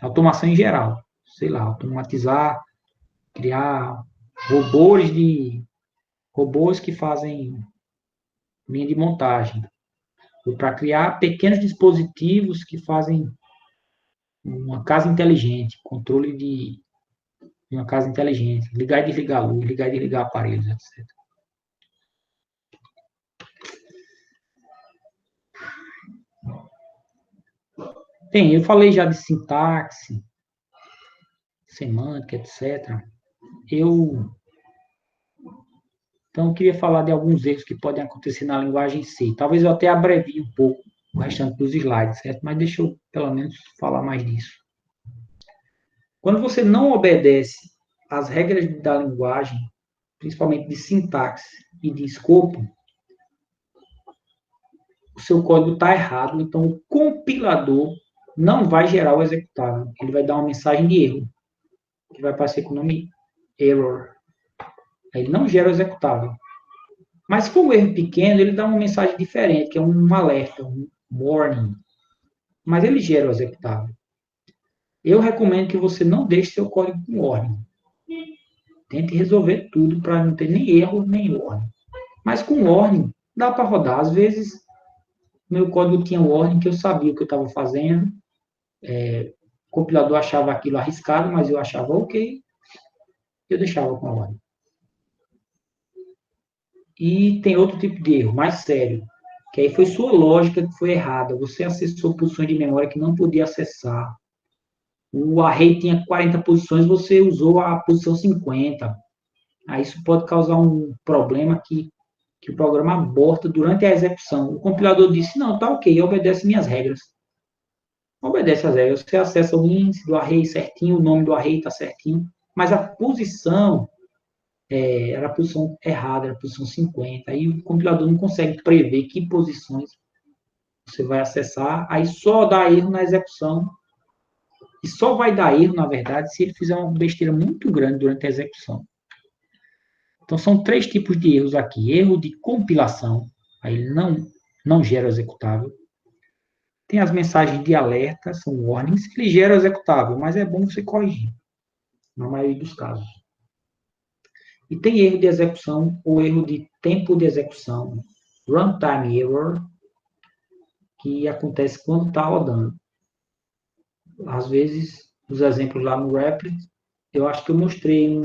Automação em geral, sei lá, automatizar, criar robôs que fazem linha de montagem, ou para criar pequenos dispositivos que fazem uma casa inteligente, controle de uma casa inteligente, ligar e desligar a luz, ligar e desligar aparelhos, etc. Bem, eu falei já de sintaxe, semântica, etc. Então, eu queria falar de alguns erros que podem acontecer na linguagem C. Talvez eu até abrevie um pouco o restante dos slides, certo? Mas deixa eu, pelo menos, falar mais disso. Quando você não obedece às regras da linguagem, principalmente de sintaxe e de escopo, o seu código está errado, então o compilador não vai gerar o executável. Ele vai dar uma mensagem de erro, que vai aparecer com o nome error. Ele não gera o executável. Mas se for um erro pequeno, ele dá uma mensagem diferente, que é um alerta, um warning. Mas ele gera o executável. Eu recomendo que você não deixe seu código com warning. Tente resolver tudo para não ter nem erro, nem warning. Mas com warning, dá para rodar. Às vezes, meu código tinha warning, que eu sabia o que eu estava fazendo. O compilador achava aquilo arriscado, mas eu achava ok. Eu deixava com a warning. E tem outro tipo de erro, mais sério, que aí foi sua lógica que foi errada. Você acessou posições de memória que não podia acessar. O array tinha 40 posições, você usou a posição 50. Aí isso pode causar um problema que o programa aborta durante a execução. O compilador disse, não, tá ok, obedece minhas regras. Obedece as regras. Você acessa o índice do array certinho, o nome do array está certinho, mas a posição era a posição errada, era a posição 50. Aí o compilador não consegue prever que posições você vai acessar, aí só dá erro na execução. E só vai dar erro, na verdade, se ele fizer uma besteira muito grande durante a execução. Então, são 3 tipos de erros aqui. Erro de compilação, aí ele não gera o executável. Tem as mensagens de alerta, são warnings, ele gera o executável, mas é bom você corrigir, na maioria dos casos. E tem erro de execução ou erro de tempo de execução, runtime error, que acontece quando está rodando. Às vezes, os exemplos lá no Replit, eu acho que eu mostrei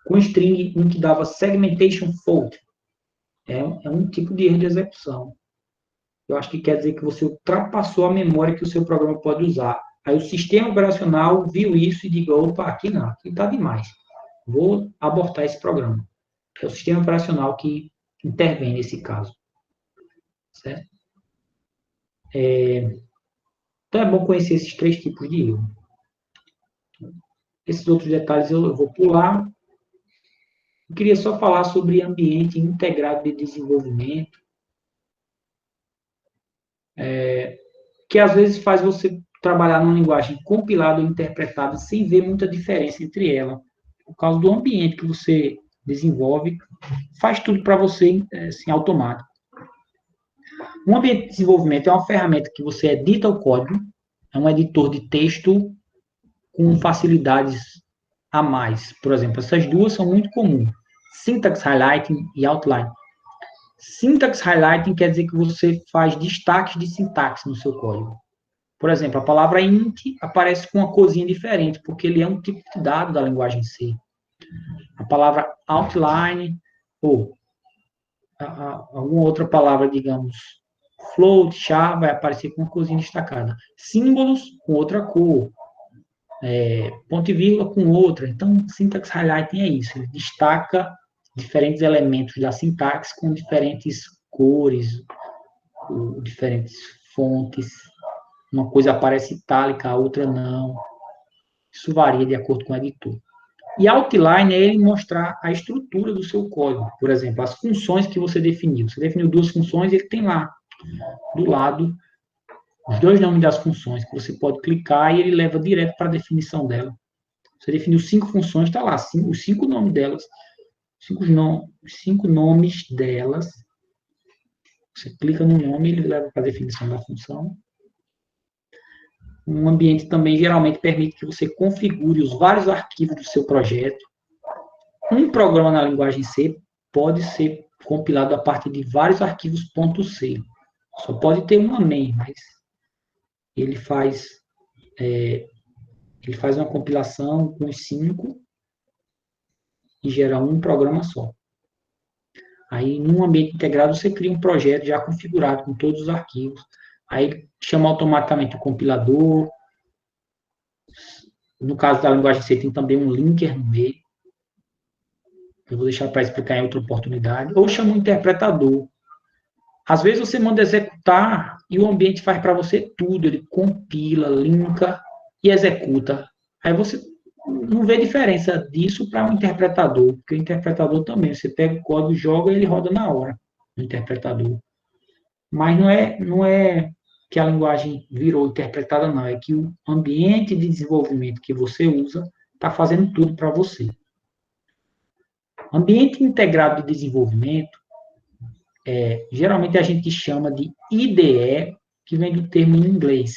com string um que dava segmentation fault. É um tipo de erro de execução. Eu acho que quer dizer que você ultrapassou a memória que o seu programa pode usar. Aí o sistema operacional viu isso e digo, opa, aqui não, aqui está demais. Vou abortar esse programa. É o sistema operacional que intervém nesse caso. Certo? Então é bom conhecer esses 3 tipos de erro. Esses outros detalhes eu vou pular. Eu queria só falar sobre ambiente integrado de desenvolvimento, que às vezes faz você trabalhar numa linguagem compilada ou interpretada sem ver muita diferença entre ela. Por causa do ambiente que você desenvolve, faz tudo para você assim, automático. Um ambiente de desenvolvimento é uma ferramenta que você edita o código, é um editor de texto com facilidades a mais. Por exemplo, essas duas são muito comuns. Syntax highlighting e outline. Syntax highlighting quer dizer que você faz destaques de sintaxe no seu código. Por exemplo, a palavra int aparece com uma corzinha diferente, porque ele é um tipo de dado da linguagem C. A palavra outline, ou alguma outra palavra, digamos, float, char, vai aparecer com uma corzinha destacada. Símbolos com outra cor. Ponto e vírgula com outra. Então, syntax highlighting é isso. Ele destaca diferentes elementos da sintaxe com diferentes cores, diferentes fontes. Uma coisa aparece itálica, a outra não. Isso varia de acordo com o editor. E outline é ele mostrar a estrutura do seu código. Por exemplo, as funções que você definiu. Você definiu 2 funções, ele tem lá, do lado, os 2 nomes das funções, que você pode clicar e ele leva direto para a definição dela. Você definiu 5 funções, está lá, os 5 nomes delas, 5 nomes delas. Você clica no nome e ele leva para a definição da função. Um ambiente também geralmente permite que você configure os vários arquivos do seu projeto. Um programa na linguagem C pode ser compilado a partir de vários arquivos .c. Só pode ter uma main, mas ele faz uma compilação com os 5 e gera um programa só. Aí, num ambiente integrado, você cria um projeto já configurado com todos os arquivos. Aí, chama automaticamente o compilador. No caso da linguagem C, tem também um linker no meio. Eu vou deixar para explicar em outra oportunidade. Ou chama um interpretador. Às vezes, você manda executar e o ambiente faz para você tudo. Ele compila, linka e executa. Aí, você não vê diferença disso para um interpretador, porque o interpretador também, você pega o código, joga e ele roda na hora, no interpretador. Mas não é que a linguagem virou interpretada, não, é que o ambiente de desenvolvimento que você usa está fazendo tudo para você. Ambiente integrado de desenvolvimento, geralmente a gente chama de IDE, que vem do termo em inglês,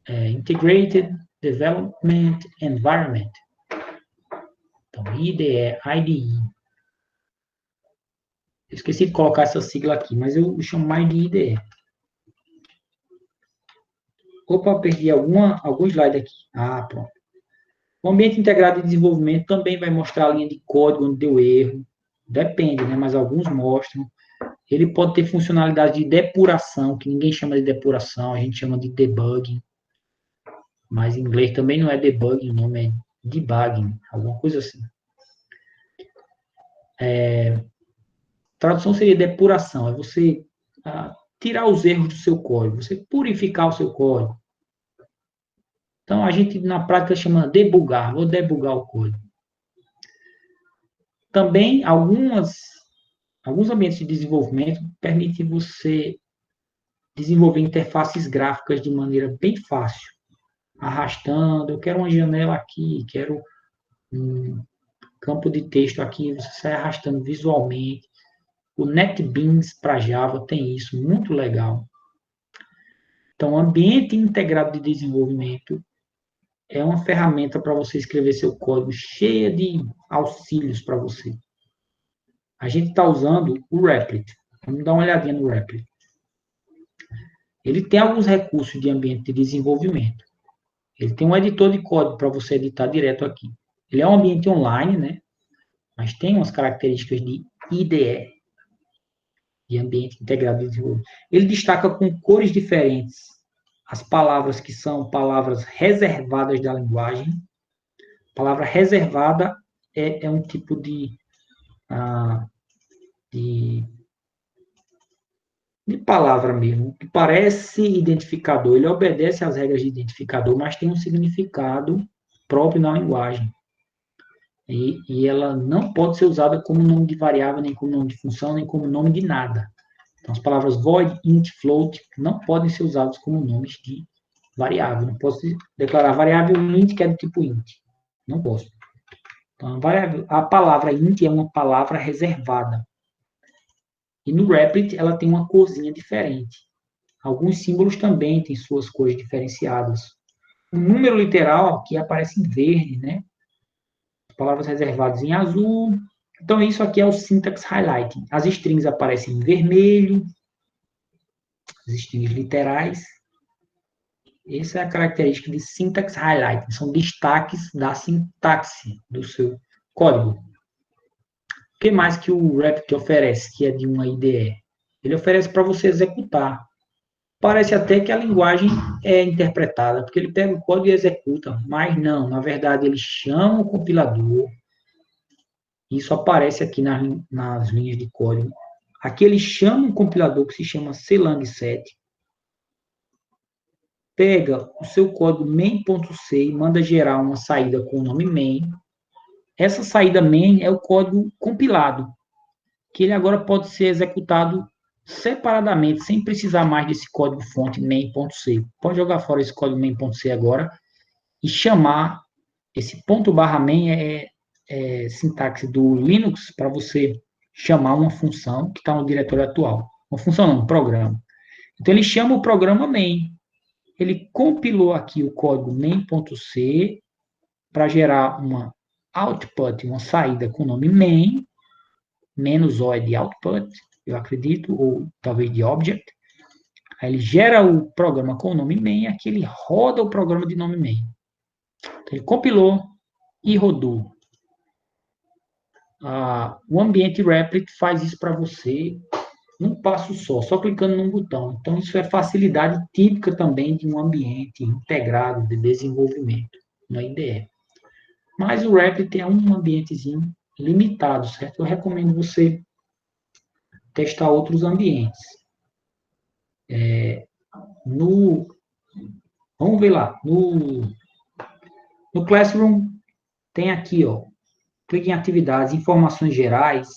Integrated Development Environment. Então, IDE, IDE. Eu esqueci de colocar essa sigla aqui, mas eu chamo mais de IDE. Opa, perdi algum slide aqui. Ah, pronto. O ambiente integrado de desenvolvimento também vai mostrar a linha de código onde deu erro. Depende, né? Mas alguns mostram. Ele pode ter funcionalidade de depuração, que ninguém chama de depuração, a gente chama de debugging. Mas em inglês também não é debugging, o nome é debugging, alguma coisa assim. Tradução seria depuração, é você tirar os erros do seu código, você purificar o seu código. Então, a gente, na prática, chama debugar, vou debugar o código. Também, alguns ambientes de desenvolvimento permitem você desenvolver interfaces gráficas de maneira bem fácil, arrastando, eu quero uma janela aqui, quero um campo de texto aqui, você sai arrastando visualmente. O NetBeans para Java tem isso, muito legal. Então, ambiente integrado de desenvolvimento é uma ferramenta para você escrever seu código cheia de auxílios para você. A gente está usando o Replit. Vamos dar uma olhadinha no Replit. Ele tem alguns recursos de ambiente de desenvolvimento. Ele tem um editor de código para você editar direto aqui. Ele é um ambiente online, né? Mas tem umas características de IDE, de ambiente integrado de desenvolvimento. Ele destaca com cores diferentes as palavras que são palavras reservadas da linguagem. Palavra reservada é um tipo de palavra mesmo, que parece identificador. Ele obedece às regras de identificador, mas tem um significado próprio na linguagem. E ela não pode ser usada como nome de variável, nem como nome de função, nem como nome de nada. Então, as palavras void, int, float não podem ser usadas como nomes de variável. Não posso declarar variável int que é do tipo int. Não posso. Então, a palavra int é uma palavra reservada. E no Replit, ela tem uma corzinha diferente. Alguns símbolos também têm suas cores diferenciadas. O número literal aqui aparece em verde, né? Palavras reservadas em azul. Então, isso aqui é o syntax highlighting. As strings aparecem em vermelho, as strings literais. Essa é a característica de syntax highlighting. São destaques da sintaxe do seu código. O que mais que o Replit oferece, que é de uma IDE? Ele oferece para você executar. Parece até que a linguagem é interpretada, porque ele pega o código e executa, mas não, na verdade ele chama o compilador, isso aparece aqui nas linhas de código. Aqui ele chama um compilador que se chama clang7, pega o seu código main.c e manda gerar uma saída com o nome main. Essa saída main é o código compilado, que ele agora pode ser executado separadamente, sem precisar mais desse código fonte main.c. Pode jogar fora esse código main.c agora e chamar esse ponto barra main é sintaxe do Linux para você chamar uma função que está no diretório atual. Uma função não, um programa. Então ele chama o programa main. Ele compilou aqui o código main.c para gerar uma output, uma saída com o nome main, menos O é de output, eu acredito, ou talvez de object. Aí ele gera o programa com o nome main, e aqui ele roda o programa de nome main. Então, ele compilou e rodou. O ambiente Replit faz isso para você num passo só clicando num botão. Então, isso é facilidade típica também de um ambiente integrado de desenvolvimento na IDE. Mas o Replit é um ambientezinho limitado, certo? Eu recomendo você testar outros ambientes. Vamos ver lá. No Classroom, tem aqui, ó, clique em atividades, informações gerais,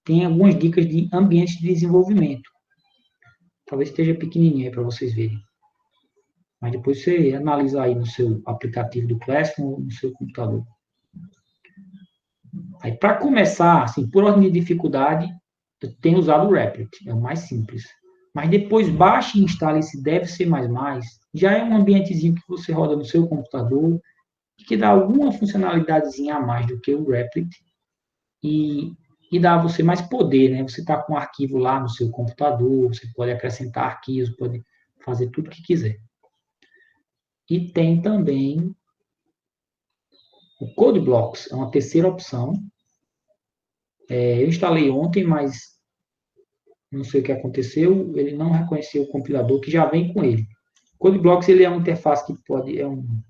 tem algumas dicas de ambientes de desenvolvimento. Talvez esteja pequenininho aí para vocês verem. Mas depois você analisa aí no seu aplicativo do Classroom ou no seu computador. Aí, para começar, assim, por ordem de dificuldade, eu tenho usado o Replit, é o mais simples. Mas depois baixe e instale esse Dev C++, já é um ambientezinho que você roda no seu computador, que dá alguma funcionalidadezinha a mais do que o Replit, e e dá a você mais poder, né? Você está com um arquivo lá no seu computador, você pode acrescentar arquivos, pode fazer tudo o que quiser. E tem também o CodeBlocks, é uma terceira opção. Eu instalei ontem, mas não sei o que aconteceu, ele não reconheceu o compilador que já vem com ele. O CodeBlocks ele é uma interface que pode, uma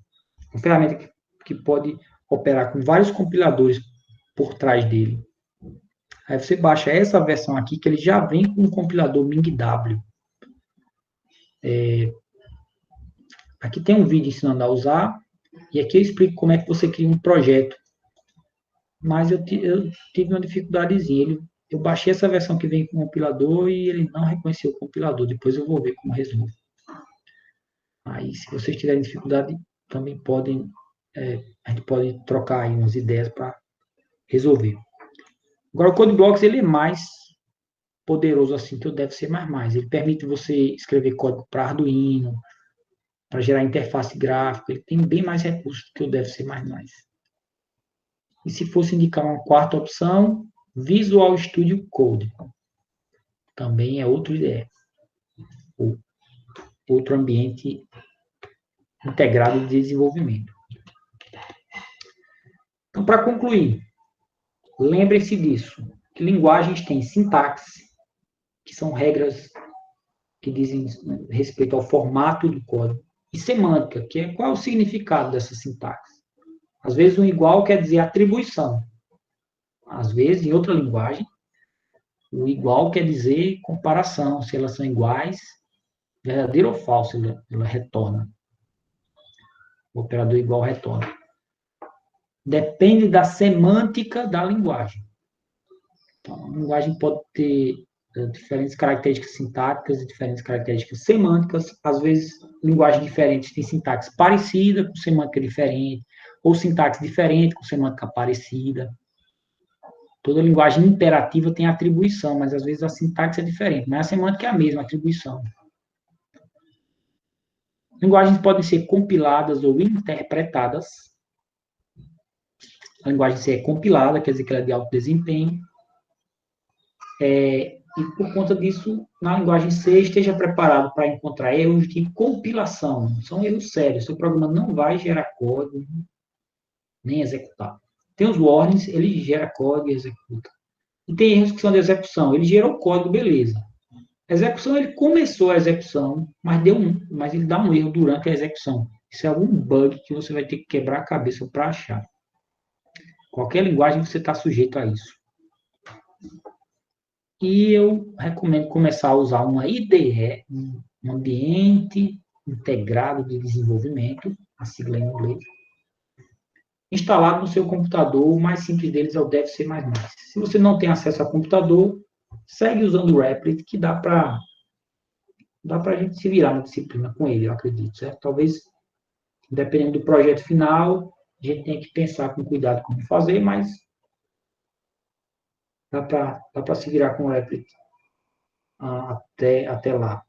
ferramenta que pode operar com vários compiladores por trás dele. Aí você baixa essa versão aqui, que ele já vem com um compilador MingW. Aqui tem um vídeo ensinando a usar, e aqui eu explico como é que você cria um projeto. Mas eu tive uma dificuldadezinha. Eu baixei essa versão que vem com o compilador e ele não reconheceu o compilador. Depois eu vou ver como resolve. Aí, se vocês tiverem dificuldade, também podem, a gente pode trocar aí umas ideias para resolver. Agora, o CodeBlocks ele é mais poderoso assim que o Dev C++. Ele permite você escrever código para Arduino, para gerar interface gráfica. Ele tem bem mais recursos que o Dev C++. E se fosse indicar uma quarta opção, Visual Studio Code. Também é outra ideia. Outro ambiente integrado de desenvolvimento. Então, para concluir, lembre-se disso, que linguagens têm sintaxe, que são regras que dizem respeito ao formato do código, e semântica, que é qual é o significado dessa sintaxe. Às vezes, um igual quer dizer atribuição. Às vezes, em outra linguagem, o igual quer dizer comparação, se elas são iguais, verdadeiro ou falso, ela retorna. O operador igual retorna. Depende da semântica da linguagem. Então, a linguagem pode ter diferentes características sintáticas e diferentes características semânticas. Às vezes, linguagens diferentes têm sintaxe parecida com semântica diferente, ou sintaxe diferente com semântica parecida. Toda linguagem imperativa tem atribuição, mas às vezes a sintaxe é diferente, mas a semântica é a mesma, a atribuição. Linguagens podem ser compiladas ou interpretadas. A linguagem C é compilada, quer dizer que ela é de alto desempenho. E por conta disso, na linguagem C, esteja preparado para encontrar erros de compilação. São erros sérios. Seu programa não vai gerar código, nem executar. Tem os warnings, ele gera código e executa. E tem erros que são de execução. Ele gerou o código, beleza. A execução, ele começou a execução, mas ele dá um erro durante a execução. Isso é algum bug que você vai ter que quebrar a cabeça para achar. Qualquer linguagem você está sujeito a isso. E eu recomendo começar a usar uma IDE, um ambiente integrado de desenvolvimento, a sigla em inglês, instalado no seu computador. O mais simples deles é o Dev C++. Se você não tem acesso a computador, segue usando o Replit, que dá para a gente se virar na disciplina com ele, eu acredito, certo? Talvez, dependendo do projeto final, a gente tenha que pensar com cuidado como fazer, mas dá para se virar com o Replit até lá.